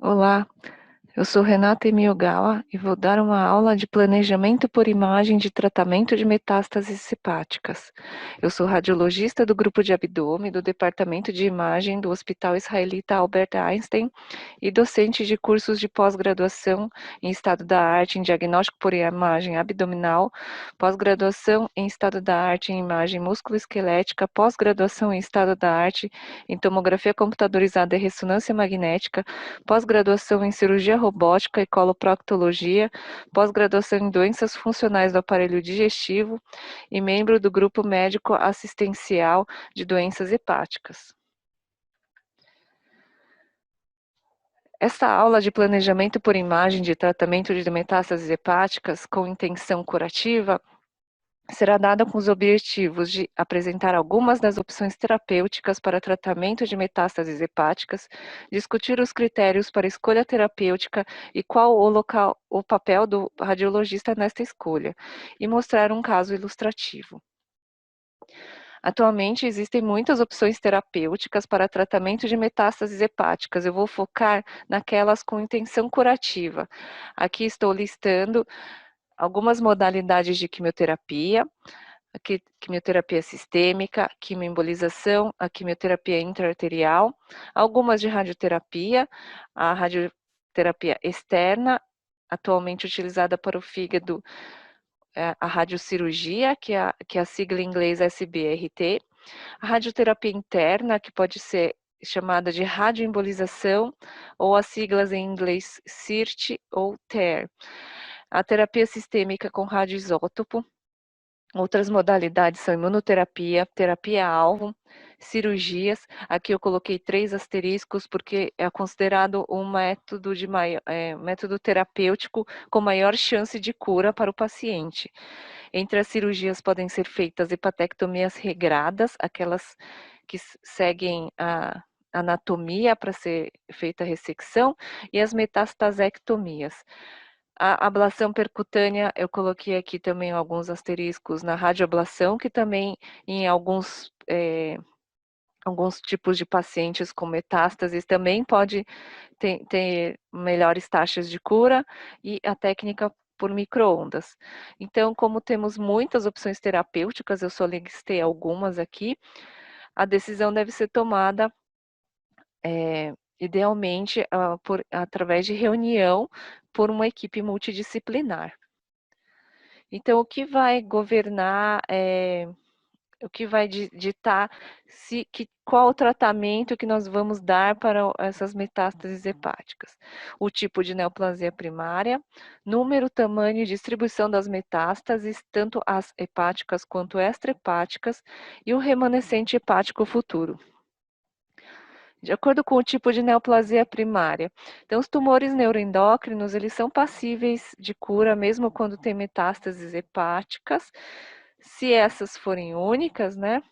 Olá, eu sou Renata Emiogawa e vou dar uma aula de planejamento por imagem de tratamento de metástases hepáticas. Eu sou radiologista do grupo de abdômen do Departamento de Imagem do Hospital Israelita Albert Einstein e docente de cursos de pós-graduação em estado da arte em diagnóstico por imagem abdominal, pós-graduação em estado da arte em imagem musculoesquelética, pós-graduação em estado da arte em tomografia computadorizada e ressonância magnética, pós-graduação em cirurgia robótica e coloproctologia, pós-graduação em doenças funcionais do aparelho digestivo e membro do grupo médico assistencial de doenças hepáticas. Esta aula de planejamento por imagem de tratamento de metástases hepáticas com intenção curativa será dada com os objetivos de apresentar algumas das opções terapêuticas para tratamento de metástases hepáticas, discutir os critérios para escolha terapêutica e qual o papel do radiologista nesta escolha, e mostrar um caso ilustrativo. Atualmente existem muitas opções terapêuticas para tratamento de metástases hepáticas. Eu vou focar naquelas com intenção curativa. Aqui estou listando algumas modalidades de quimioterapia, a quimioterapia sistêmica, quimioembolização, a quimioterapia intraarterial, algumas de radioterapia, a radioterapia externa, atualmente utilizada para o fígado, a radiocirurgia, que é a sigla em inglês SBRT, a radioterapia interna, que pode ser chamada de radioembolização, ou as siglas em inglês CIRT ou TER. A terapia sistêmica com radioisótopo. Outras modalidades são imunoterapia, terapia-alvo, cirurgias. Aqui eu coloquei 3 asteriscos, porque é considerado um método, método terapêutico com maior chance de cura para o paciente. Entre as cirurgias podem ser feitas hepatectomias regradas, aquelas que seguem a anatomia para ser feita a ressecção, e as metastasectomias. A ablação percutânea, eu coloquei aqui também alguns asteriscos na radioablação, que também em alguns tipos de pacientes com metástases também pode ter melhores taxas de cura, e a técnica por microondas. Então, como temos muitas opções terapêuticas, eu só listei algumas aqui, a decisão deve ser tomada idealmente através de reunião por uma equipe multidisciplinar. Então, o que vai governar, o que vai ditar qual o tratamento que nós vamos dar para essas metástases hepáticas? O tipo de neoplasia primária, número, tamanho e distribuição das metástases, tanto as hepáticas quanto extrahepáticas, e o remanescente hepático futuro. De acordo com o tipo de neoplasia primária. Então, os tumores neuroendócrinos, eles são passíveis de cura mesmo quando tem metástases hepáticas, se essas forem únicas, né?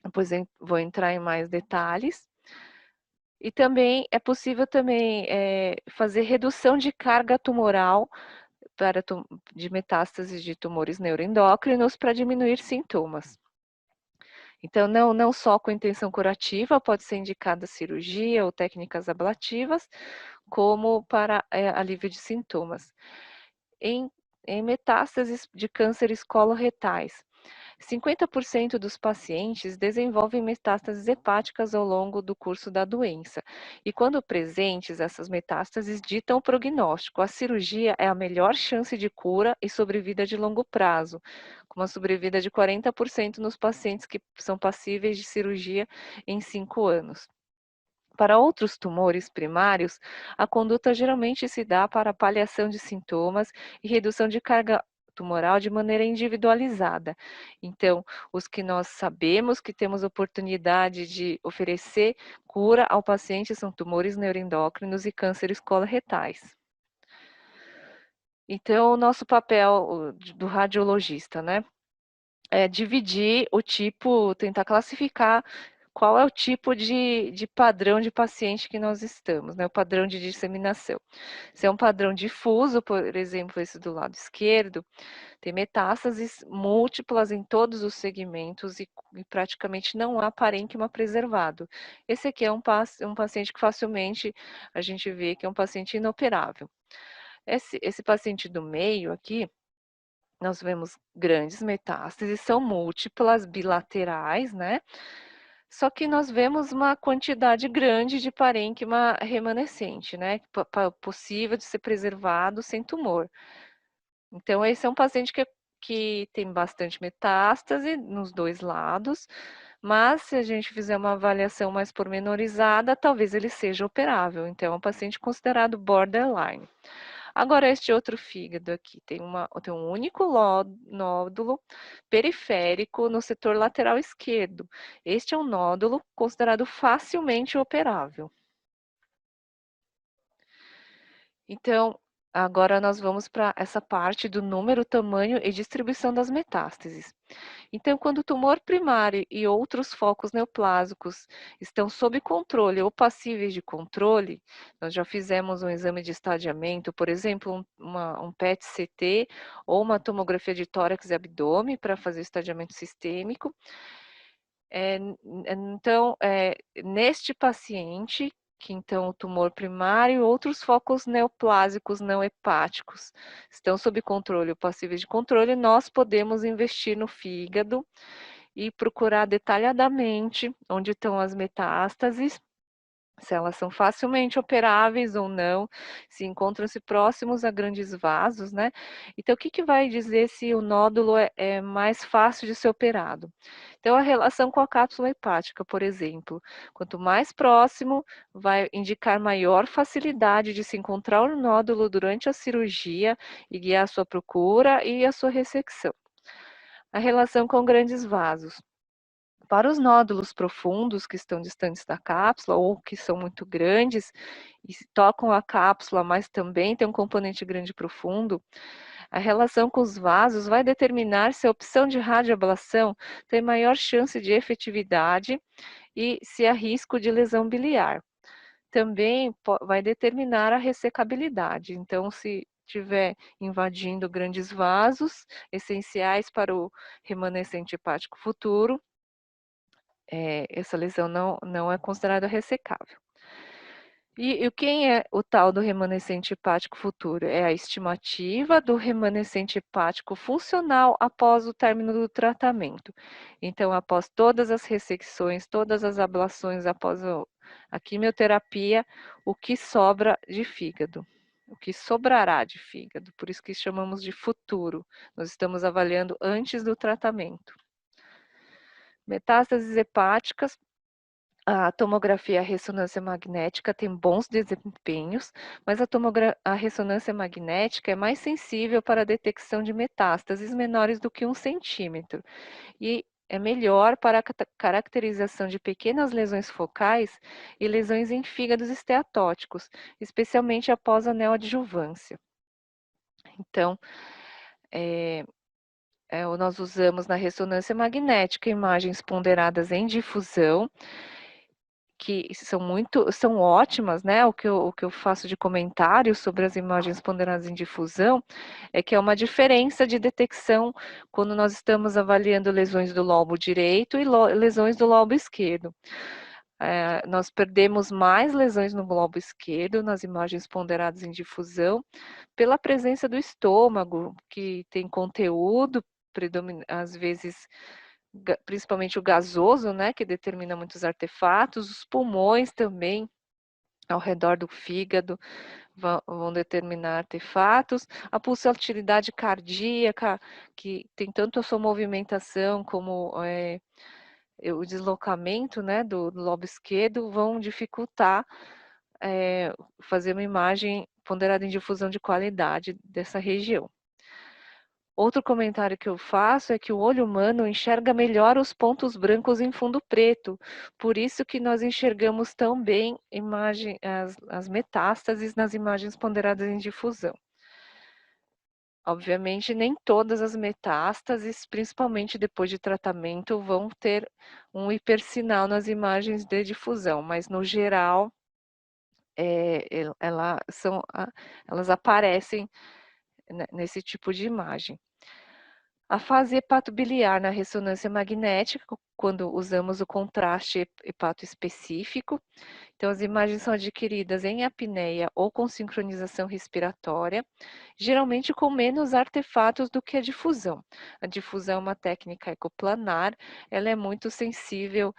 Depois vou entrar em mais detalhes. E também é possível também fazer redução de carga tumoral de metástases de tumores neuroendócrinos para diminuir sintomas. Então, não só com intenção curativa, pode ser indicada cirurgia ou técnicas ablativas, como para alívio de sintomas. Em metástases de cânceres coloretais, 50% dos pacientes desenvolvem metástases hepáticas ao longo do curso da doença. E quando presentes, essas metástases ditam o prognóstico. A cirurgia é a melhor chance de cura e sobrevida de longo prazo, com uma sobrevida de 40% nos pacientes que são passíveis de cirurgia em 5 anos. Para outros tumores primários, a conduta geralmente se dá para paliação de sintomas e redução de carga tumoral de maneira individualizada. Então, os que nós sabemos que temos oportunidade de oferecer cura ao paciente são tumores neuroendócrinos e cânceres coloretais. Então, o nosso papel do radiologista, né, é dividir o tipo, tentar classificar qual é o tipo de padrão de paciente que nós estamos, né? O padrão de disseminação. Se é um padrão difuso, por exemplo, esse do lado esquerdo, tem metástases múltiplas em todos os segmentos e praticamente não há parênquima preservado. Esse aqui é um paciente que facilmente a gente vê que é um paciente inoperável. Esse paciente do meio aqui, nós vemos grandes metástases, são múltiplas, bilaterais, né? Só que nós vemos uma quantidade grande de parênquima remanescente, né? Possível de ser preservado sem tumor. Então, esse é um paciente que tem bastante metástase nos dois lados, mas se a gente fizer uma avaliação mais pormenorizada, talvez ele seja operável. Então, é um paciente considerado borderline. Agora, este outro fígado aqui tem um único nódulo periférico no setor lateral esquerdo. Este é um nódulo considerado facilmente operável. Então, agora nós vamos para essa parte do número, tamanho e distribuição das metástases. Então, quando o tumor primário e outros focos neoplásicos estão sob controle ou passíveis de controle, nós já fizemos um exame de estadiamento, por exemplo, um PET-CT ou uma tomografia de tórax e abdômen para fazer o estadiamento sistêmico. Então, neste paciente, que então o tumor primário e outros focos neoplásicos não hepáticos estão sob controle ou passíveis de controle, nós podemos investir no fígado e procurar detalhadamente onde estão as metástases, se elas são facilmente operáveis ou não, se encontram-se próximos a grandes vasos, né? Então, o que vai dizer se o nódulo é mais fácil de ser operado? Então, a relação com a cápsula hepática, por exemplo, quanto mais próximo, vai indicar maior facilidade de se encontrar o nódulo durante a cirurgia e guiar a sua procura e a sua ressecção. A relação com grandes vasos. Para os nódulos profundos que estão distantes da cápsula ou que são muito grandes e tocam a cápsula, mas também tem um componente grande profundo, a relação com os vasos vai determinar se a opção de radioablação tem maior chance de efetividade e se há risco de lesão biliar. Também vai determinar a ressecabilidade. Então, se estiver invadindo grandes vasos essenciais para o remanescente hepático futuro, essa lesão não é considerada ressecável. E quem é o tal do remanescente hepático futuro? É a estimativa do remanescente hepático funcional após o término do tratamento. Então, após todas as ressecções, todas as ablações, após a quimioterapia, o que sobra de fígado? O que sobrará de fígado? Por isso que chamamos de futuro. Nós estamos avaliando antes do tratamento. Metástases hepáticas. A tomografia e a ressonância magnética tem bons desempenhos, mas a ressonância magnética é mais sensível para a detecção de metástases menores do que 1 centímetro e é melhor para a caracterização de pequenas lesões focais e lesões em fígados esteatóticos, especialmente após a neoadjuvância. Então, nós usamos na ressonância magnética imagens ponderadas em difusão, que são ótimas, né? O que eu faço de comentário sobre as imagens ponderadas em difusão é que é uma diferença de detecção quando nós estamos avaliando lesões do lobo direito e lesões do lobo esquerdo. Nós perdemos mais lesões no lobo esquerdo nas imagens ponderadas em difusão pela presença do estômago, que tem conteúdo, às vezes principalmente o gasoso, né, que determina muitos artefatos, os pulmões também, ao redor do fígado, vão determinar artefatos, a pulsatilidade cardíaca, que tem tanto a sua movimentação como o deslocamento, né, do lobo esquerdo, vão dificultar fazer uma imagem ponderada em difusão de qualidade dessa região. Outro comentário que eu faço é que o olho humano enxerga melhor os pontos brancos em fundo preto, por isso que nós enxergamos tão bem as metástases nas imagens ponderadas em difusão. Obviamente, nem todas as metástases, principalmente depois de tratamento, vão ter um hipersinal nas imagens de difusão, mas no geral, elas aparecem nesse tipo de imagem. A fase hepatobiliar na ressonância magnética, quando usamos o contraste hepatoespecífico. Então, as imagens são adquiridas em apneia ou com sincronização respiratória, geralmente com menos artefatos do que a difusão. A difusão é uma técnica ecoplanar, ela é muito sensível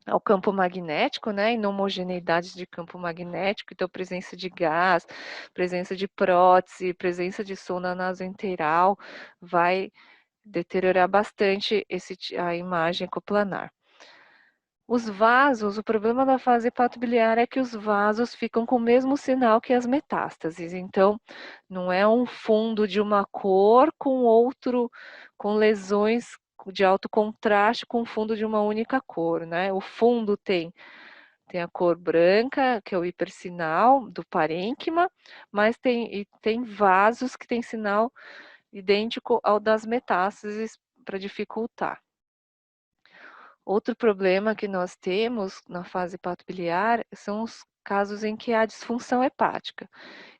ao campo magnético, né, inhomogeneidades de campo magnético, então presença de gás, presença de prótese, presença de sonda nasoenteral, vai deteriorar bastante a imagem ecoplanar. Os vasos, o problema da fase hepatobiliar é que os vasos ficam com o mesmo sinal que as metástases, então não é um fundo de uma cor com outro, com lesões de alto contraste com fundo de uma única cor, né? O fundo tem a cor branca, que é o hipersinal do parênquima, mas tem vasos que têm sinal idêntico ao das metástases para dificultar. Outro problema que nós temos na fase hepatobiliar são os casos em que há disfunção hepática.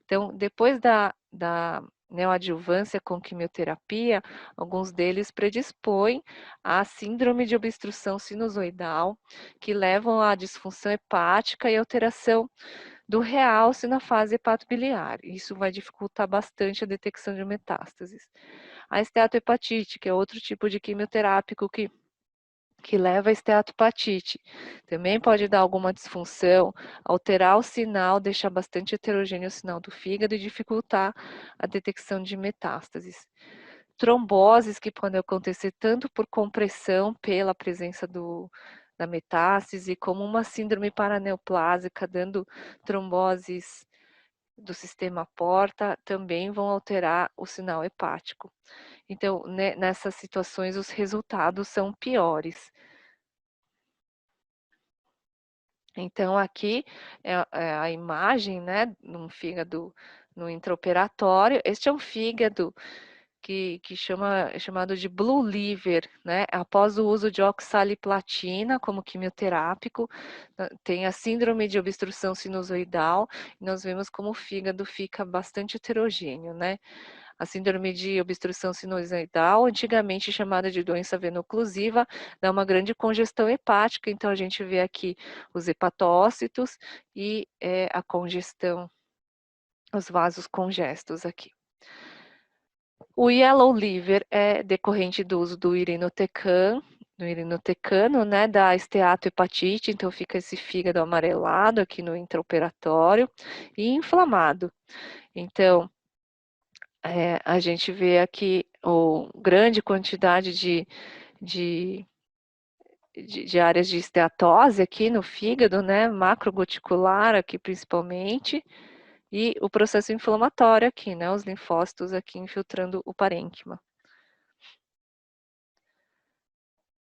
Então, depois da neoadjuvância com quimioterapia, alguns deles predispõem à síndrome de obstrução sinusoidal, que levam à disfunção hepática e alteração do realce na fase hepatobiliar. Isso vai dificultar bastante a detecção de metástases. A esteatohepatite, que é outro tipo de quimioterápico que leva a esteatopatite. Também pode dar alguma disfunção, alterar o sinal, deixar bastante heterogêneo o sinal do fígado e dificultar a detecção de metástases. Tromboses que podem acontecer tanto por compressão pela presença da metástase, como uma síndrome paraneoplásica, dando tromboses do sistema porta, também vão alterar o sinal hepático. Então, nessas situações, os resultados são piores. Então, aqui é a imagem, né, num fígado no intraoperatório. Este é um fígado que é chamado de blue liver, né, após o uso de oxaliplatina como quimioterápico, tem a síndrome de obstrução sinusoidal, e nós vemos como o fígado fica bastante heterogêneo, né. A síndrome de obstrução sinusoidal, antigamente chamada de doença veno-oclusiva, dá uma grande congestão hepática, então a gente vê aqui os hepatócitos e a congestão, os vasos congestos aqui. O yellow liver é decorrente do uso do irinotecano, né, da esteatohepatite, então fica esse fígado amarelado aqui no intraoperatório e inflamado. Então, a gente vê aqui grande quantidade de, de áreas de esteatose aqui no fígado, né, macrogoticular aqui principalmente, e o processo inflamatório aqui, né, os linfócitos aqui infiltrando o parênquima.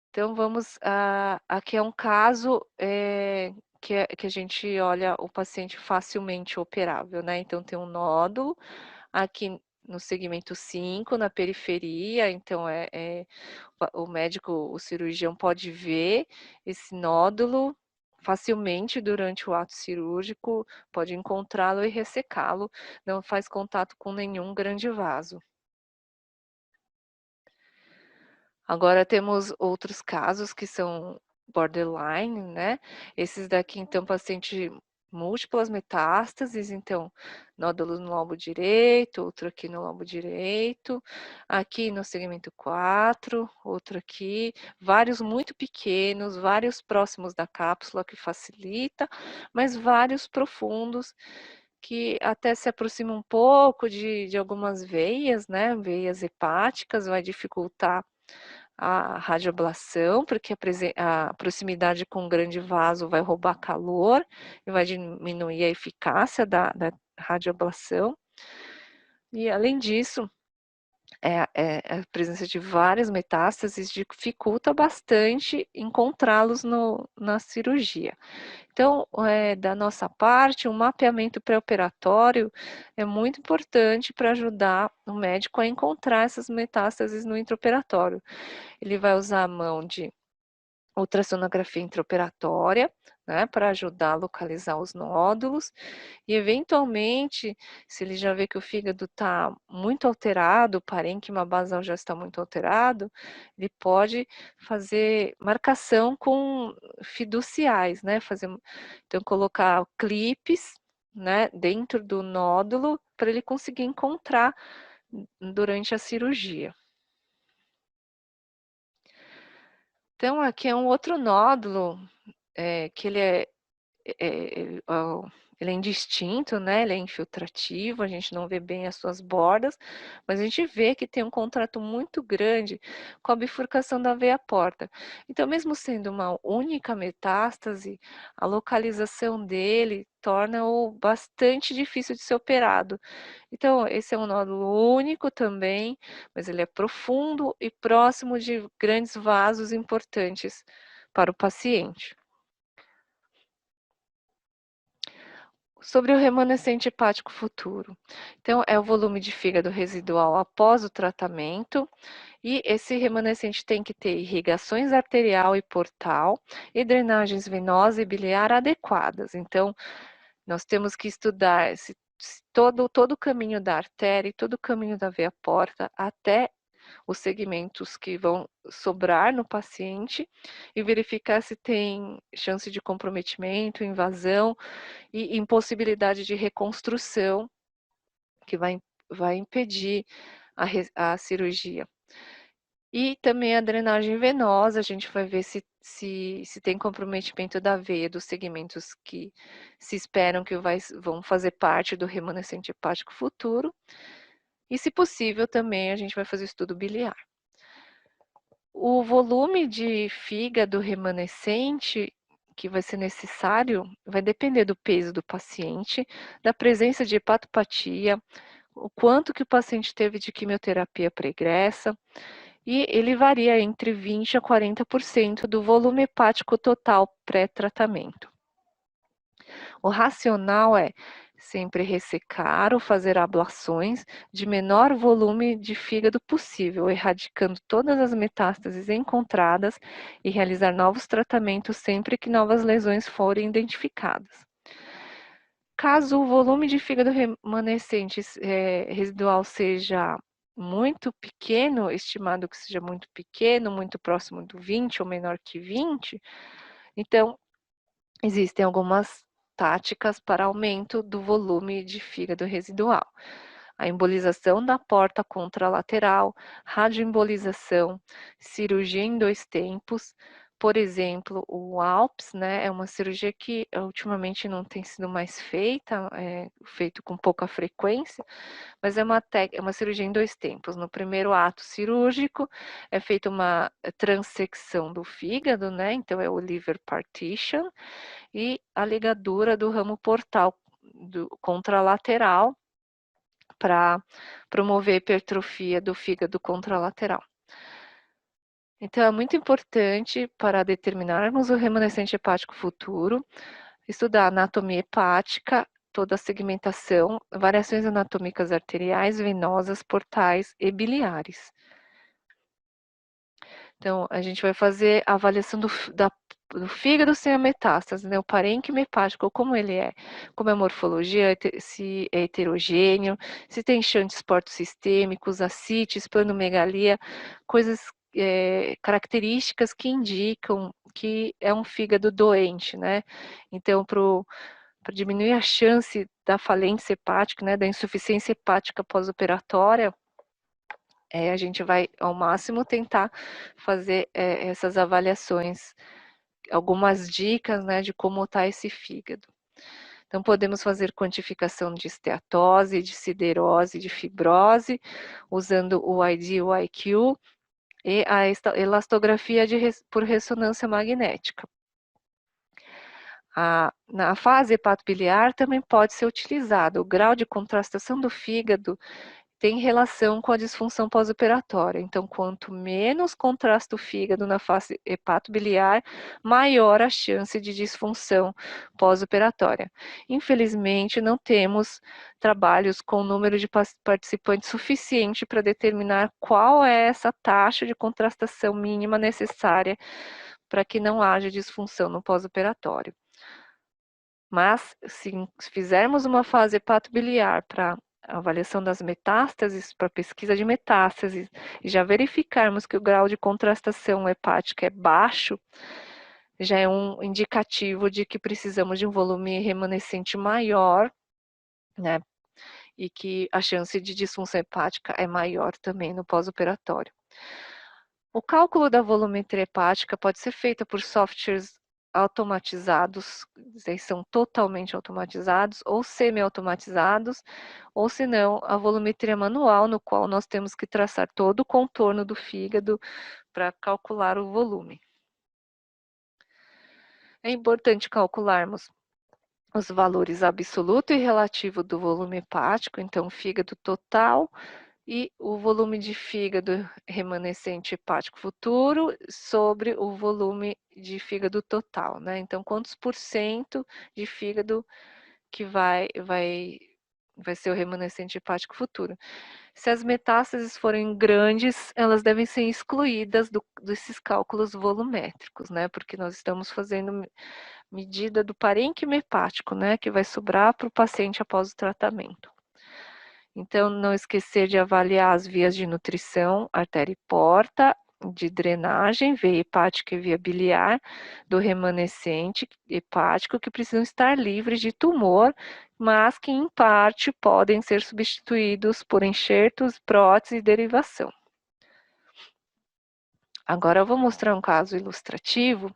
Então vamos, aqui é um caso que a gente olha o paciente facilmente operável, né, então tem um nódulo aqui no segmento 5, na periferia, então o médico, o cirurgião pode ver esse nódulo facilmente durante o ato cirúrgico, pode encontrá-lo e ressecá-lo, não faz contato com nenhum grande vaso. Agora temos outros casos que são borderline, né? Esses daqui, então, paciente múltiplas metástases, então, nódulos no lobo direito, outro aqui no lobo direito, aqui no segmento 4, outro aqui, vários muito pequenos, vários próximos da cápsula, que facilita, mas vários profundos, que até se aproximam um pouco de algumas veias, né? Veias hepáticas, vai dificultar a radioablação, porque a proximidade com um grande vaso vai roubar calor e vai diminuir a eficácia da radioablação. E além disso, A presença de várias metástases dificulta bastante encontrá-los na cirurgia. Então, da nossa parte, um mapeamento pré-operatório é muito importante para ajudar o médico a encontrar essas metástases no intraoperatório. Ele vai usar a mão de ultrassonografia intraoperatória, né, para ajudar a localizar os nódulos e, eventualmente, se ele já vê que o fígado está muito alterado, o parênquima basal já está muito alterado, ele pode fazer marcação com fiduciais, né, então colocar clipes, né, dentro do nódulo para ele conseguir encontrar durante a cirurgia. Então, aqui é um outro nódulo, que ele é indistinto, né, ele é infiltrativo, a gente não vê bem as suas bordas, mas a gente vê que tem um contrato muito grande com a bifurcação da veia porta. Então, mesmo sendo uma única metástase, a localização dele torna-o bastante difícil de ser operado. Então, esse é um nódulo único também, mas ele é profundo e próximo de grandes vasos importantes para o paciente. Sobre o remanescente hepático futuro. Então, é o volume de fígado residual após o tratamento, e esse remanescente tem que ter irrigações arterial e portal e drenagens venosa e biliar adequadas. Então, nós temos que estudar todo o caminho da artéria e todo o caminho da veia porta até os segmentos que vão sobrar no paciente e verificar se tem chance de comprometimento, invasão e impossibilidade de reconstrução, que vai impedir a cirurgia. E também a drenagem venosa, a gente vai ver se tem comprometimento da veia, dos segmentos que se esperam que vão fazer parte do remanescente hepático futuro. E, se possível, também a gente vai fazer estudo biliar. O volume de fígado remanescente que vai ser necessário vai depender do peso do paciente, da presença de hepatopatia, o quanto que o paciente teve de quimioterapia pregressa, e ele varia entre 20% a 40% do volume hepático total pré-tratamento. O racional é sempre ressecar ou fazer ablações de menor volume de fígado possível, erradicando todas as metástases encontradas e realizar novos tratamentos sempre que novas lesões forem identificadas. Caso o volume de fígado remanescente residual seja muito pequeno, estimado que seja muito pequeno, muito próximo do 20 ou menor que 20, então existem algumas táticas para aumento do volume de fígado residual. A embolização da porta contralateral, radioembolização, cirurgia em 2 tempos, por exemplo, o ALPS, né, é uma cirurgia que ultimamente não tem sido mais feita, feito com pouca frequência, mas é uma cirurgia em 2 tempos. No primeiro ato cirúrgico, é feita uma transecção do fígado, né, então é o liver partition, e a ligadura do ramo portal contralateral para promover a hipertrofia do fígado contralateral. Então, é muito importante para determinarmos o remanescente hepático futuro, estudar a anatomia hepática, toda a segmentação, variações anatômicas arteriais, venosas, portais e biliares. Então, a gente vai fazer a avaliação do fígado sem a metástase, né? O parênquima hepático, como ele é, como é a morfologia, se é heterogêneo, se tem chantes portosistêmicos, ascites, planomegalia, coisas, características que indicam que é um fígado doente, né? Então, para diminuir a chance da falência hepática, né, da insuficiência hepática pós-operatória, a gente vai, ao máximo, tentar fazer essas avaliações, algumas dicas, né, de como está esse fígado. Então, podemos fazer quantificação de esteatose, de siderose, de fibrose, usando o ID e o IQ, e a elastografia por ressonância magnética. Na fase hepatobiliar também pode ser utilizado o grau de contrastação do fígado, tem relação com a disfunção pós-operatória. Então, quanto menos contrasta o fígado na fase hepatobiliar, maior a chance de disfunção pós-operatória. Infelizmente, não temos trabalhos com número de participantes suficiente para determinar qual é essa taxa de contrastação mínima necessária para que não haja disfunção no pós-operatório. Mas, se fizermos uma fase hepatobiliar para avaliação das metástases, para pesquisa de metástases, e já verificarmos que o grau de contrastação hepática é baixo, já é um indicativo de que precisamos de um volume remanescente maior, né? E que a chance de disfunção hepática é maior também no pós-operatório. O cálculo da volumetria hepática pode ser feito por softwares automatizados, eles são totalmente automatizados ou semi-automatizados, ou se não, a volumetria manual, no qual nós temos que traçar todo o contorno do fígado para calcular o volume. É importante calcularmos os valores absoluto e relativo do volume hepático, então fígado total e o volume de fígado remanescente hepático futuro sobre o volume de fígado total, né? Então, quantos por cento de fígado que vai ser o remanescente hepático futuro? Se as metástases forem grandes, elas devem ser excluídas desses cálculos volumétricos, né? Porque nós estamos fazendo medida do parênquima hepático, né? Que vai sobrar para o paciente após o tratamento. Então, não esquecer de avaliar as vias de nutrição, artéria e porta, de drenagem, veia hepática e via biliar, do remanescente hepático, que precisam estar livres de tumor, mas que, em parte, podem ser substituídos por enxertos, prótese e derivação. Agora, eu vou mostrar um caso ilustrativo.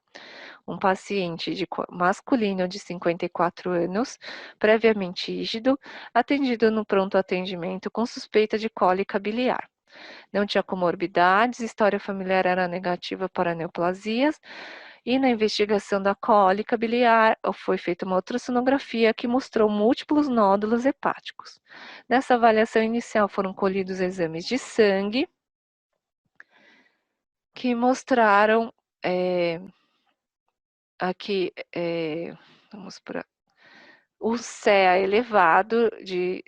Um paciente masculino de 54 anos, previamente rígido, atendido no pronto atendimento com suspeita de cólica biliar. Não tinha comorbidades, história familiar era negativa para neoplasias, e na investigação da cólica biliar foi feita uma ultrassonografia que mostrou múltiplos nódulos hepáticos. Nessa avaliação inicial foram colhidos exames de sangue que mostraram aqui, vamos para o CA elevado de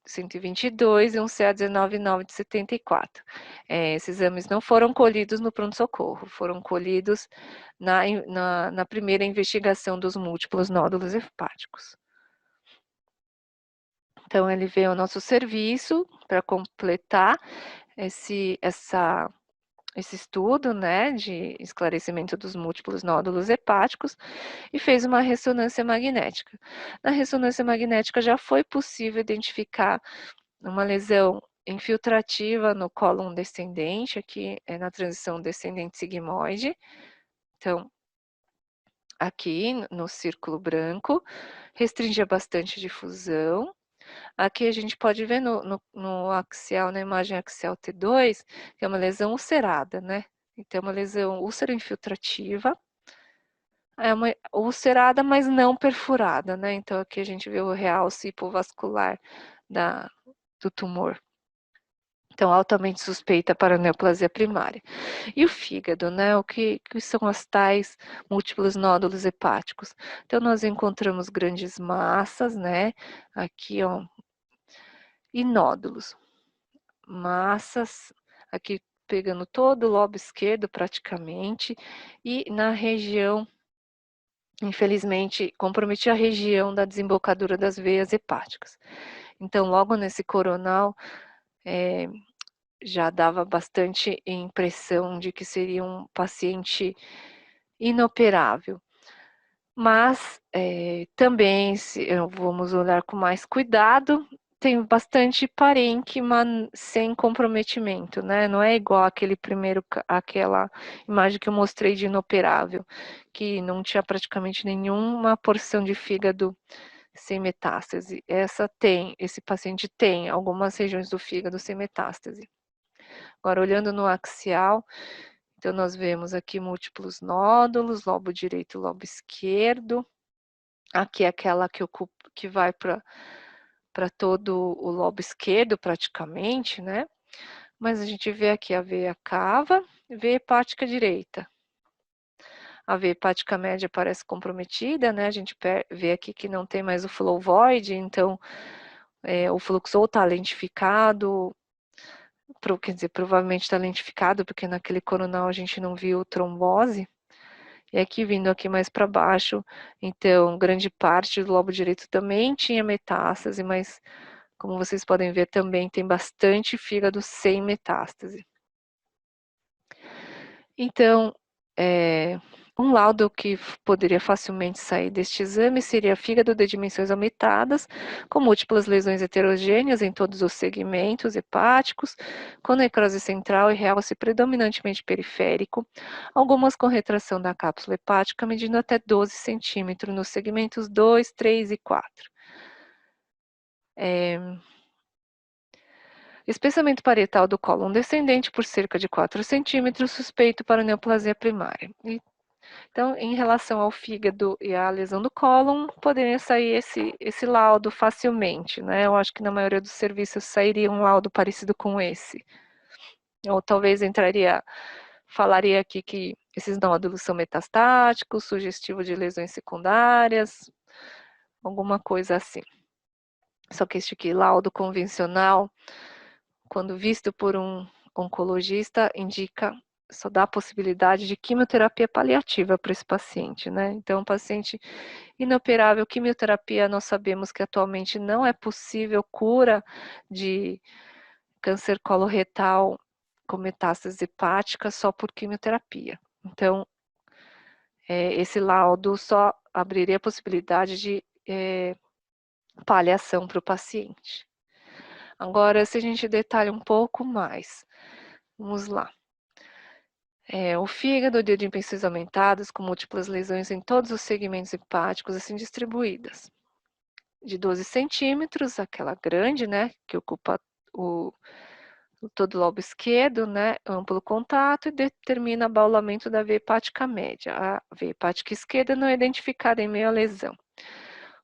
122 e um CA 19,9 de 74. Esses exames não foram colhidos no pronto-socorro, foram colhidos na primeira investigação dos múltiplos nódulos hepáticos. Então, ele veio ao nosso serviço para completar esse estudo, né, de esclarecimento dos múltiplos nódulos hepáticos e fez uma ressonância magnética. Na ressonância magnética já foi possível identificar uma lesão infiltrativa no cólon descendente, aqui é na transição descendente sigmoide. Então, aqui no círculo branco, restringia bastante difusão. Aqui a gente pode ver no axial, na imagem axial T2, que é uma lesão ulcerada, né? Então, é uma lesão úlcero-infiltrativa, é uma ulcerada, mas não perfurada, né? Então, aqui a gente vê o realce hipovascular do tumor. Então, altamente suspeita para neoplasia primária. E o fígado, né? O que são as tais múltiplos nódulos hepáticos? Então, nós encontramos grandes massas, né? Aqui, ó, e nódulos. Massas, aqui pegando todo o lobo esquerdo praticamente, e na região, infelizmente, comprometi a região da desembocadura das veias hepáticas. Então, logo nesse coronal, já dava bastante impressão de que seria um paciente inoperável. Mas, também, vamos olhar com mais cuidado, tem bastante parênquima sem comprometimento, né? Não é igual aquela imagem que eu mostrei de inoperável, que não tinha praticamente nenhuma porção de fígado sem metástase. Esse paciente tem algumas regiões do fígado sem metástase. Agora, olhando no axial, então nós vemos aqui múltiplos nódulos, lobo direito e lobo esquerdo. Aqui é aquela que vai para para todo o lobo esquerdo praticamente, né? Mas a gente vê aqui a veia cava e veia hepática direita. A veia hepática média parece comprometida, né? A gente vê aqui que não tem mais o flow void, então o fluxo ou está lentificado, quer dizer, provavelmente está lentificado, porque naquele coronal a gente não viu trombose. E aqui, vindo aqui mais para baixo, então, grande parte do lobo direito também tinha metástase, mas, como vocês podem ver, também tem bastante fígado sem metástase. Então, um laudo que poderia facilmente sair deste exame seria fígado de dimensões aumentadas, com múltiplas lesões heterogêneas em todos os segmentos hepáticos, com necrose central e realce predominantemente periférico, algumas com retração da cápsula hepática, medindo até 12 centímetros nos segmentos 2, 3 e 4. Espessamento parietal do cólon descendente por cerca de 4 centímetros, suspeito para neoplasia primária. Então, em relação ao fígado e à lesão do cólon, poderia sair esse laudo facilmente, né? Eu acho que na maioria dos serviços sairia um laudo parecido com esse. Ou talvez falaria aqui que esses nódulos são metastáticos, sugestivo de lesões secundárias, alguma coisa assim. Só que este aqui, laudo convencional, quando visto por um oncologista, só dá a possibilidade de quimioterapia paliativa para esse paciente, né? Então, paciente inoperável, quimioterapia, nós sabemos que atualmente não é possível cura de câncer coloretal com metástase hepática só por quimioterapia. Então, esse laudo só abriria a possibilidade de paliação para o paciente. Agora, se a gente detalha um pouco mais, vamos lá. O fígado de dimensões aumentadas, com múltiplas lesões em todos os segmentos hepáticos, assim distribuídas. De 12 centímetros, aquela grande, né, que ocupa todo o lobo esquerdo, né, amplo contato, e determina abaulamento da veia hepática média. A veia hepática esquerda não é identificada em meio à lesão.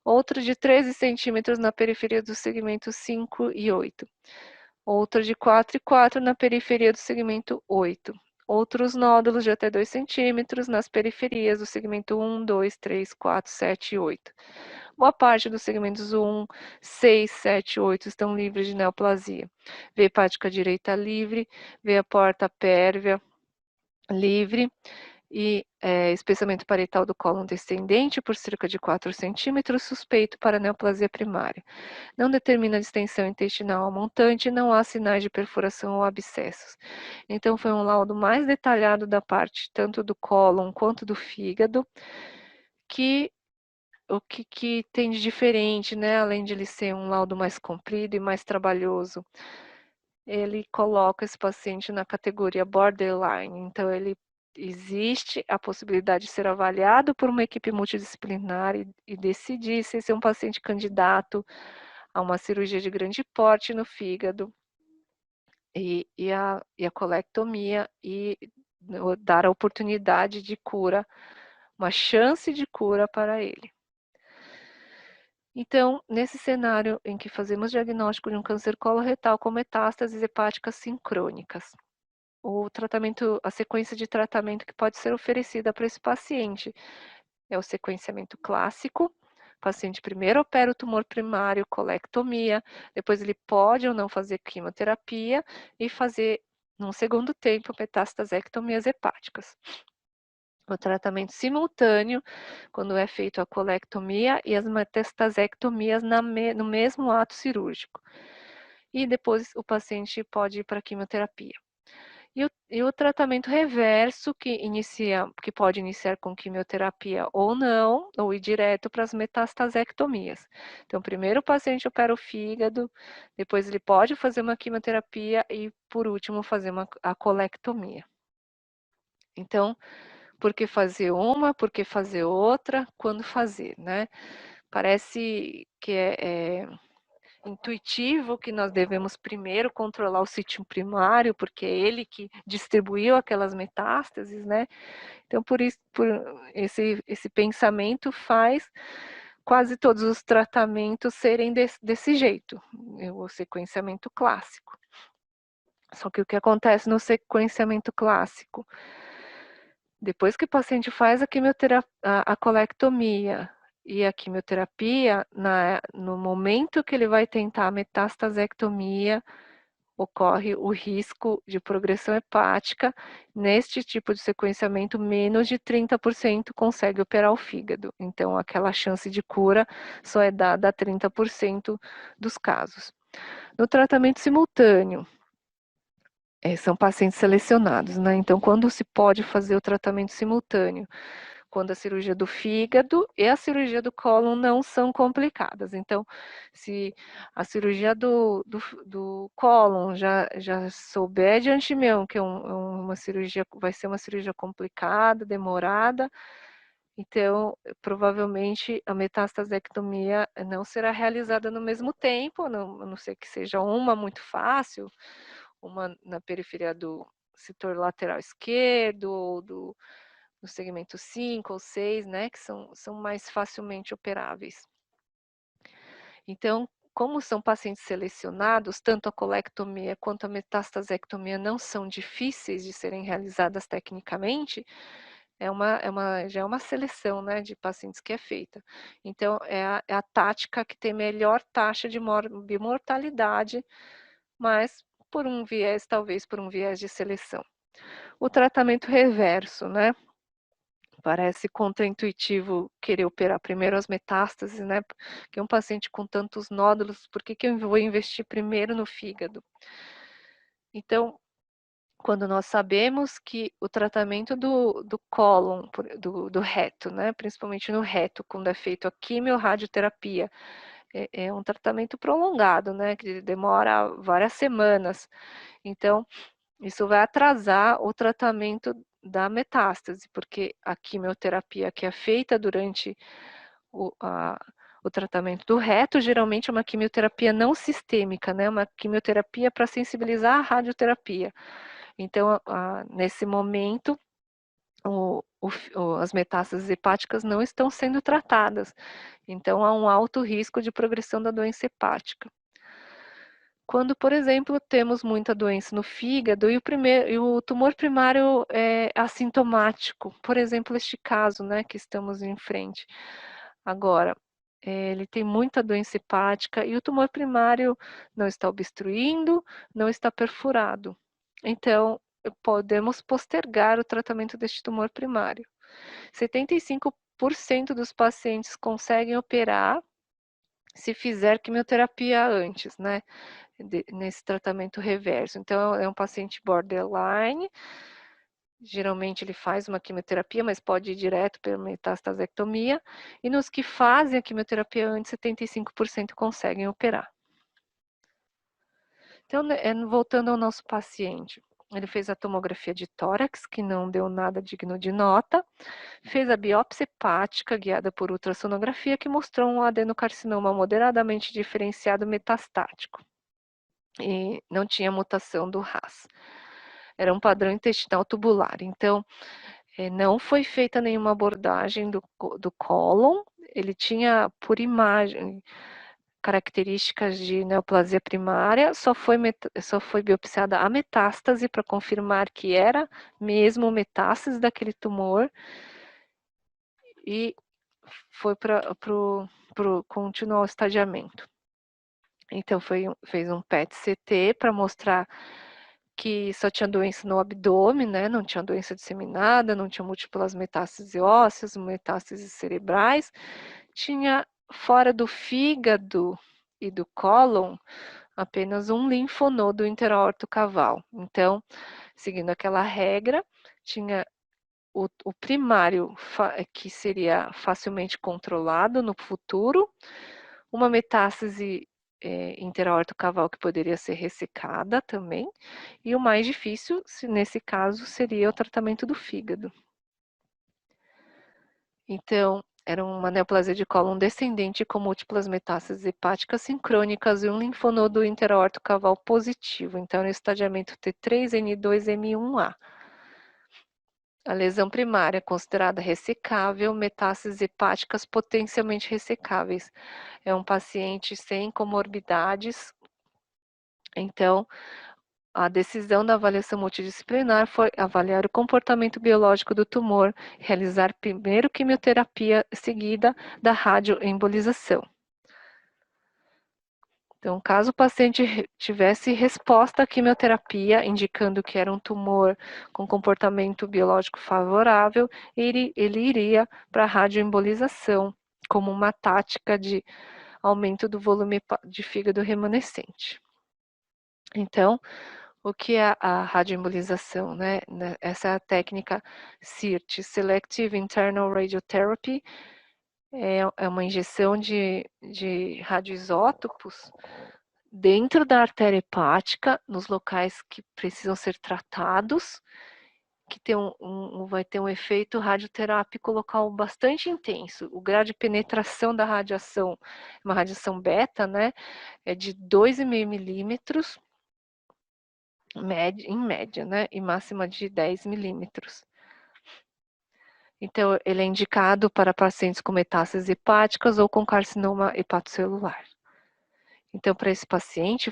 Outro de 13 centímetros na periferia dos segmentos 5 e 8. Outro de 4 e 4 na periferia do segmento 8. Outros nódulos de até 2 centímetros nas periferias do segmento 1, 2, 3, 4, 7 e 8. Boa parte dos segmentos 1, 6, 7 e 8 estão livres de neoplasia. Veia hepática direita livre, veia porta pérvia livre e espessamento parietal do cólon descendente por cerca de 4 centímetros, suspeito para neoplasia primária. Não determina a distensão intestinal montante e não há sinais de perfuração ou abscessos. Então, foi um laudo mais detalhado da parte tanto do cólon quanto do fígado, o que tem de diferente, né? Além de ele ser um laudo mais comprido e mais trabalhoso, ele coloca esse paciente na categoria borderline. Então, existe a possibilidade de ser avaliado por uma equipe multidisciplinar e decidir se esse é um paciente candidato a uma cirurgia de grande porte no fígado e a colectomia e dar a oportunidade de cura, uma chance de cura para ele. Então, nesse cenário em que fazemos diagnóstico de um câncer coloretal com metástases hepáticas sincrônicas, a sequência de tratamento que pode ser oferecida para esse paciente é o sequenciamento clássico. O paciente primeiro opera o tumor primário, colectomia, depois ele pode ou não fazer quimioterapia e fazer, num segundo tempo, metastasectomias hepáticas. O tratamento simultâneo, quando é feito a colectomia e as metastasectomias no mesmo ato cirúrgico. E depois o paciente pode ir para a quimioterapia. E o tratamento reverso, que pode iniciar com quimioterapia ou não, ou ir direto para as metastasectomias. Então, primeiro o paciente opera o fígado, depois ele pode fazer uma quimioterapia e, por último, fazer a colectomia. Então, por que fazer uma, por que fazer outra, quando fazer, né? Parece que é intuitivo que nós devemos primeiro controlar o sítio primário, porque é ele que distribuiu aquelas metástases, né? Então, por isso, esse pensamento faz quase todos os tratamentos serem desse jeito, o sequenciamento clássico. Só que o que acontece no sequenciamento clássico? Depois que o paciente faz a colectomia e a quimioterapia, no momento que ele vai tentar a metastasectomia, ocorre o risco de progressão hepática. Neste tipo de sequenciamento, menos de 30% consegue operar o fígado. Então, aquela chance de cura só é dada a 30% dos casos. No tratamento simultâneo, são pacientes selecionados, né? Então, quando se pode fazer o tratamento simultâneo? Quando a cirurgia do fígado e a cirurgia do cólon não são complicadas. Então, se a cirurgia do cólon já souber de antemão que uma cirurgia vai ser uma cirurgia complicada, demorada, então provavelmente a metastasectomia não será realizada no mesmo tempo, a não ser que seja uma muito fácil, uma na periferia do setor lateral esquerdo ou no segmento 5 ou 6, né, que são mais facilmente operáveis. Então, como são pacientes selecionados, tanto a colectomia quanto a metastasectomia não são difíceis de serem realizadas tecnicamente, já é uma seleção, né, de pacientes que é feita. Então, é a tática que tem melhor taxa de mortalidade, mas talvez por um viés de seleção. O tratamento reverso, né? Parece contraintuitivo querer operar primeiro as metástases, né? Porque um paciente com tantos nódulos, por que eu vou investir primeiro no fígado? Então, quando nós sabemos que o tratamento do cólon, do reto, né? Principalmente no reto, quando é feito a quimio-radioterapia, é um tratamento prolongado, né? Que demora várias semanas. Então, isso vai atrasar o tratamento da metástase, porque a quimioterapia que é feita durante o tratamento do reto, geralmente é uma quimioterapia não sistêmica, né? Uma quimioterapia para sensibilizar a radioterapia. Então, nesse momento, as metástases hepáticas não estão sendo tratadas. Então, há um alto risco de progressão da doença hepática. Quando, por exemplo, temos muita doença no fígado e o tumor primário é assintomático, por exemplo, este caso, né, que estamos em frente. Agora, ele tem muita doença hepática e o tumor primário não está obstruindo, não está perfurado. Então, podemos postergar o tratamento deste tumor primário. 75% dos pacientes conseguem operar se fizer quimioterapia antes, né? Nesse tratamento reverso. Então, é um paciente borderline, geralmente ele faz uma quimioterapia, mas pode ir direto pela metastasectomia, e nos que fazem a quimioterapia antes, 75% conseguem operar. Então, voltando ao nosso paciente, ele fez a tomografia de tórax, que não deu nada digno de nota, fez a biópsia hepática, guiada por ultrassonografia, que mostrou um adenocarcinoma moderadamente diferenciado metastático. E não tinha mutação do RAS. Era um padrão intestinal tubular. Então, não foi feita nenhuma abordagem do cólon. Ele tinha, por imagem, características de neoplasia primária, só foi biopsiada a metástase para confirmar que era mesmo metástase daquele tumor e foi para continuar o estadiamento. Então, fez um PET-CT para mostrar que só tinha doença no abdômen, né? Não tinha doença disseminada, não tinha múltiplas metástases ósseas, metástases cerebrais. Tinha fora do fígado e do cólon apenas um linfonodo interaortocaval. Então, seguindo aquela regra, tinha o primário que seria facilmente controlado no futuro, uma metástase interaortocaval que poderia ser ressecada também, e o mais difícil, nesse caso, seria o tratamento do fígado. Então, era uma neoplasia de cólon descendente com múltiplas metástases hepáticas sincrônicas e um linfonodo interaortocaval positivo. Então, no estadiamento T3N2M1A. A lesão primária é considerada ressecável, metástases hepáticas potencialmente ressecáveis. É um paciente sem comorbidades. Então, a decisão da avaliação multidisciplinar foi avaliar o comportamento biológico do tumor, realizar primeiro quimioterapia seguida da radioembolização. Então, caso o paciente tivesse resposta à quimioterapia, indicando que era um tumor com comportamento biológico favorável, ele iria para a radioembolização, como uma tática de aumento do volume de fígado remanescente. Então, o que é a radioembolização, né? Essa é a técnica SIRT, Selective Internal Radiotherapy, é uma injeção de radioisótopos dentro da artéria hepática, nos locais que precisam ser tratados, que tem vai ter um efeito radioterápico local bastante intenso. O grau de penetração da radiação, uma radiação beta, né, é de 2,5 milímetros, em média, né, e máxima de 10 milímetros. Então, ele é indicado para pacientes com metástases hepáticas ou com carcinoma hepatocelular. Então, para esse paciente,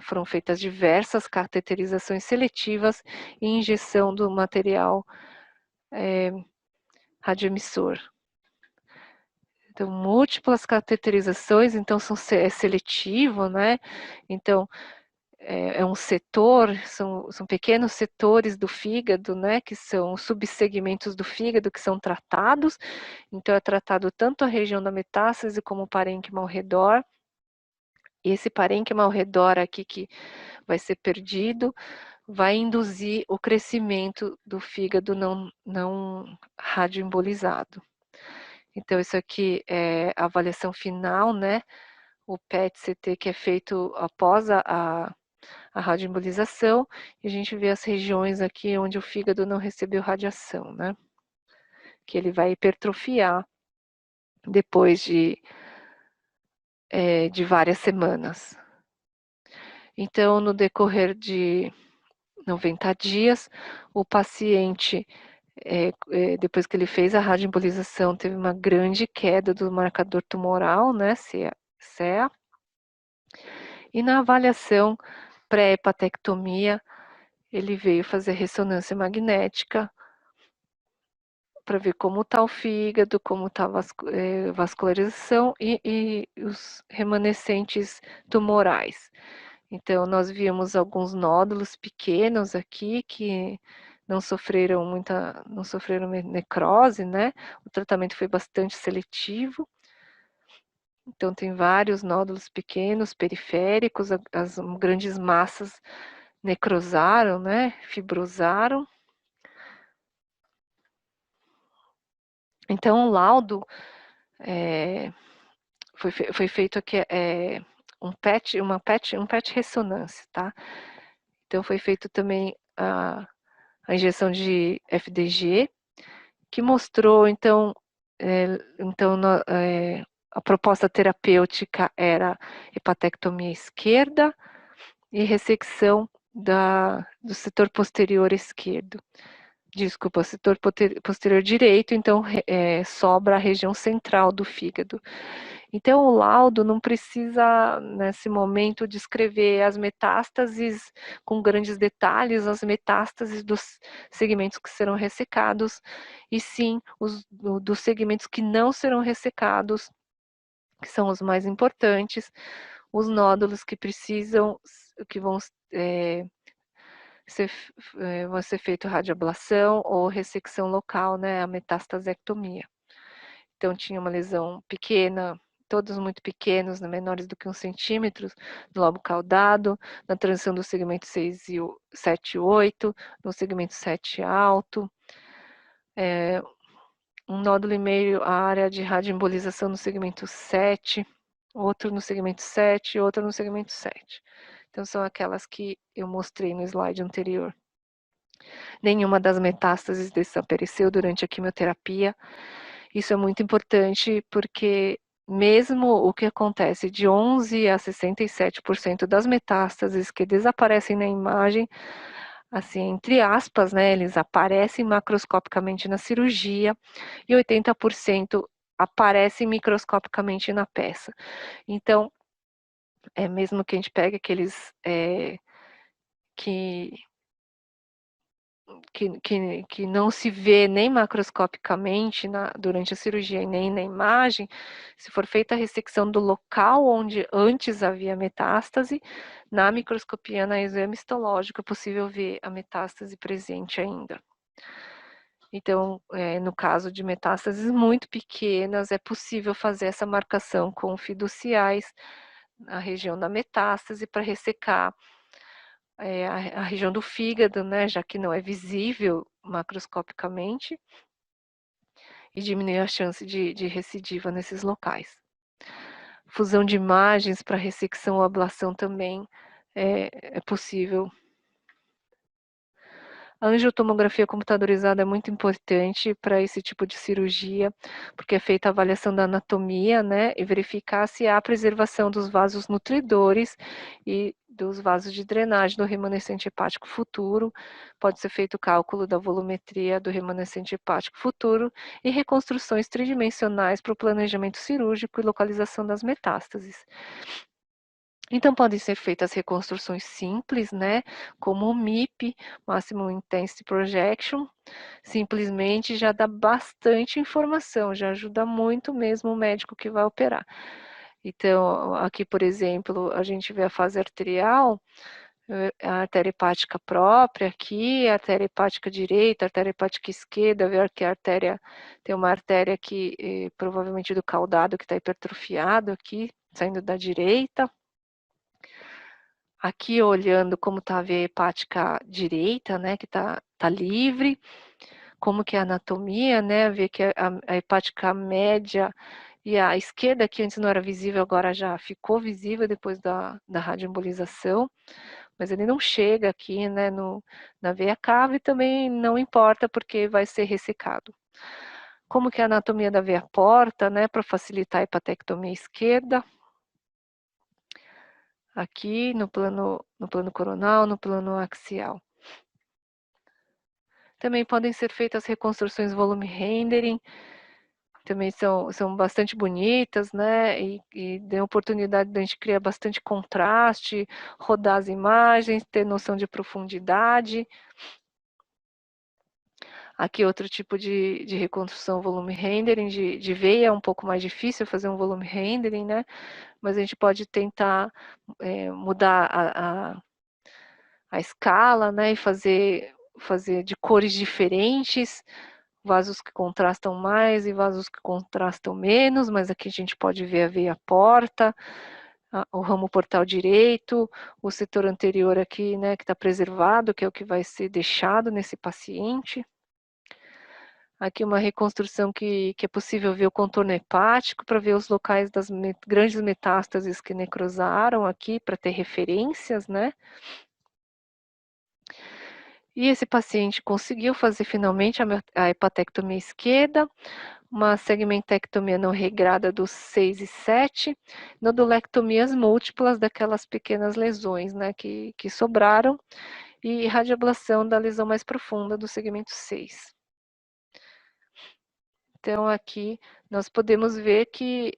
foram feitas diversas cateterizações seletivas e injeção do material radioemissor. Então, múltiplas cateterizações, então é seletivo, né? Então, é um setor, são pequenos setores do fígado, né? Que são subsegmentos do fígado que são tratados. Então, é tratado tanto a região da metástase como o parênquima ao redor. E esse parênquima ao redor aqui que vai ser perdido, vai induzir o crescimento do fígado não radioembolizado. Então, isso aqui é a avaliação final, né? O PET-CT que é feito após a radioembolização, e a gente vê as regiões aqui onde o fígado não recebeu radiação, né? Que ele vai hipertrofiar depois de várias semanas. Então, no decorrer de 90 dias, o paciente, depois que ele fez a radioembolização, teve uma grande queda do marcador tumoral, né, CEA, e na avaliação pré-hepatectomia, ele veio fazer ressonância magnética para ver como está o fígado, como está a vascularização e os remanescentes tumorais. Então, nós vimos alguns nódulos pequenos aqui que não sofreram necrose, né? O tratamento foi bastante seletivo. Então, tem vários nódulos pequenos, periféricos, as grandes massas necrosaram, né? Fibrosaram. Então, o laudo foi feito aqui um PET ressonância, tá? Então, foi feito também a injeção de FDG, que mostrou, então, a proposta terapêutica era hepatectomia esquerda e ressecção do setor posterior esquerdo. Desculpa, setor posterior direito, então sobra a região central do fígado. Então, o laudo não precisa, nesse momento, descrever as metástases com grandes detalhes, as metástases dos segmentos que serão ressecados, e sim dos segmentos que não serão ressecados, que são os mais importantes, os nódulos que vão ser feito radioablação ou ressecção local, né, a metastasectomia. Então, tinha uma lesão pequena, todos muito pequenos, menores do que 1 centímetro, no lobo caudado, na transição do segmento 6 e 7 e 8, no segmento 7 alto, um nódulo e meio, a área de radioembolização no segmento 7, outro no segmento 7 e outro no segmento 7. Então, são aquelas que eu mostrei no slide anterior. Nenhuma das metástases desapareceu durante a quimioterapia. Isso é muito importante porque mesmo o que acontece de 11 a 67% das metástases que desaparecem na imagem, assim, entre aspas, né, eles aparecem macroscopicamente na cirurgia e 80% aparecem microscopicamente na peça. Então, mesmo que a gente pegue aqueles que não se vê nem macroscopicamente durante a cirurgia e nem na imagem, se for feita a ressecção do local onde antes havia metástase, na microscopia, na exame histológico, é possível ver a metástase presente ainda. Então, no caso de metástases muito pequenas, é possível fazer essa marcação com fiduciais na região da metástase para ressecar a região do fígado, né, já que não é visível macroscopicamente, e diminuir a chance de recidiva nesses locais. Fusão de imagens para ressecção ou ablação também é possível. A angiotomografia computadorizada é muito importante para esse tipo de cirurgia, porque é feita a avaliação da anatomia, né, e verificar se há preservação dos vasos nutridores e dos vasos de drenagem do remanescente hepático futuro. Pode ser feito o cálculo da volumetria do remanescente hepático futuro e reconstruções tridimensionais para o planejamento cirúrgico e localização das metástases. Então, podem ser feitas reconstruções simples, né, como o MIP, Maximum Intensity Projection, simplesmente já dá bastante informação, já ajuda muito mesmo o médico que vai operar. Então, aqui, por exemplo, a gente vê a fase arterial, a artéria hepática própria aqui, a artéria hepática direita, a artéria hepática esquerda, ver que a artéria, tem uma artéria aqui, provavelmente do caudado, que está hipertrofiado aqui, saindo da direita. Aqui olhando como está a veia hepática direita, né, que tá livre, como que é a anatomia, né, ver que a hepática média e a esquerda, que antes não era visível, agora já ficou visível depois da radioembolização, mas ele não chega aqui, né, na veia cava e também não importa porque vai ser ressecado. Como que é a anatomia da veia porta, né, para facilitar a hepatectomia esquerda, aqui no plano coronal, no plano axial. Também podem ser feitas reconstruções volume rendering, também são bastante bonitas, né, e dão oportunidade de a gente criar bastante contraste, rodar as imagens, ter noção de profundidade. Aqui outro tipo de reconstrução volume rendering, de veia é um pouco mais difícil fazer um volume rendering, né, mas a gente pode tentar mudar a escala, né, e fazer de cores diferentes, vasos que contrastam mais e vasos que contrastam menos, mas aqui a gente pode ver a veia porta, o ramo portal direito, o setor anterior aqui, né, que está preservado, que é o que vai ser deixado nesse paciente. Aqui uma reconstrução que é possível ver o contorno hepático, para ver os locais das grandes metástases que necrosaram aqui, para ter referências, né. E esse paciente conseguiu fazer finalmente a hepatectomia esquerda, uma segmentectomia não regrada dos 6 e 7, nodulectomias múltiplas daquelas pequenas lesões, né, que sobraram, e radioablação da lesão mais profunda do segmento 6. Então, aqui nós podemos ver que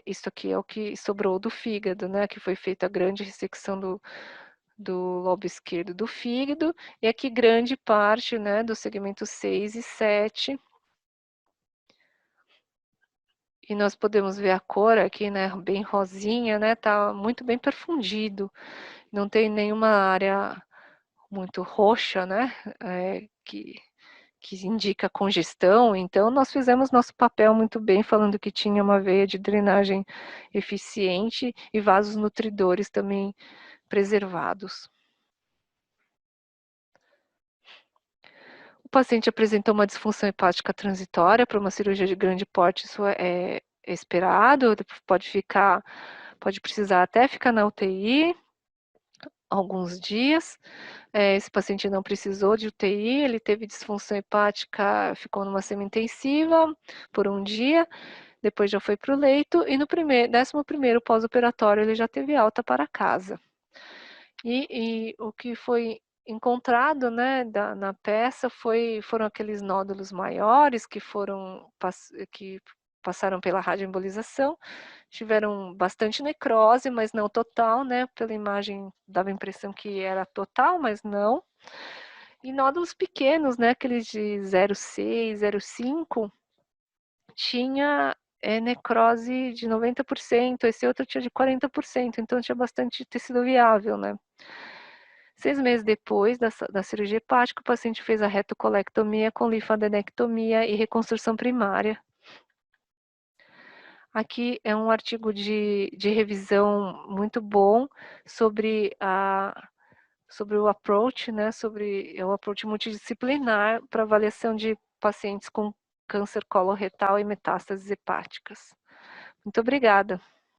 isso aqui é o que sobrou do fígado, né, que foi feita a grande ressecção do lobo esquerdo do fígado, e aqui grande parte, né, do segmento 6 e 7. E nós podemos ver a cor aqui, né, bem rosinha, né, tá muito bem perfundido, não tem nenhuma área muito roxa, né, que indica congestão, então nós fizemos nosso papel muito bem, falando que tinha uma veia de drenagem eficiente e vasos nutridores também preservados. O paciente apresentou uma disfunção hepática transitória para uma cirurgia de grande porte, isso é esperado, pode precisar até ficar na UTI alguns dias. Esse paciente não precisou de UTI, ele teve disfunção hepática, ficou numa semi-intensiva por um dia, depois já foi para o leito, e no 11º pós-operatório ele já teve alta para casa. E o que foi encontrado, né, na peça foram aqueles nódulos maiores que passaram pela radioembolização, tiveram bastante necrose, mas não total, né, pela imagem dava a impressão que era total, mas não. E nódulos pequenos, né, aqueles de 0,6, 0,5, tinha, necrose de 90%, esse outro tinha de 40%, então tinha bastante tecido viável, né. 6 meses depois da cirurgia hepática, o paciente fez a retocolectomia com linfadenectomia e reconstrução primária. Aqui é um artigo de revisão muito bom sobre o approach, né, sobre o approach multidisciplinar para avaliação de pacientes com câncer coloretal e metástases hepáticas. Muito obrigada.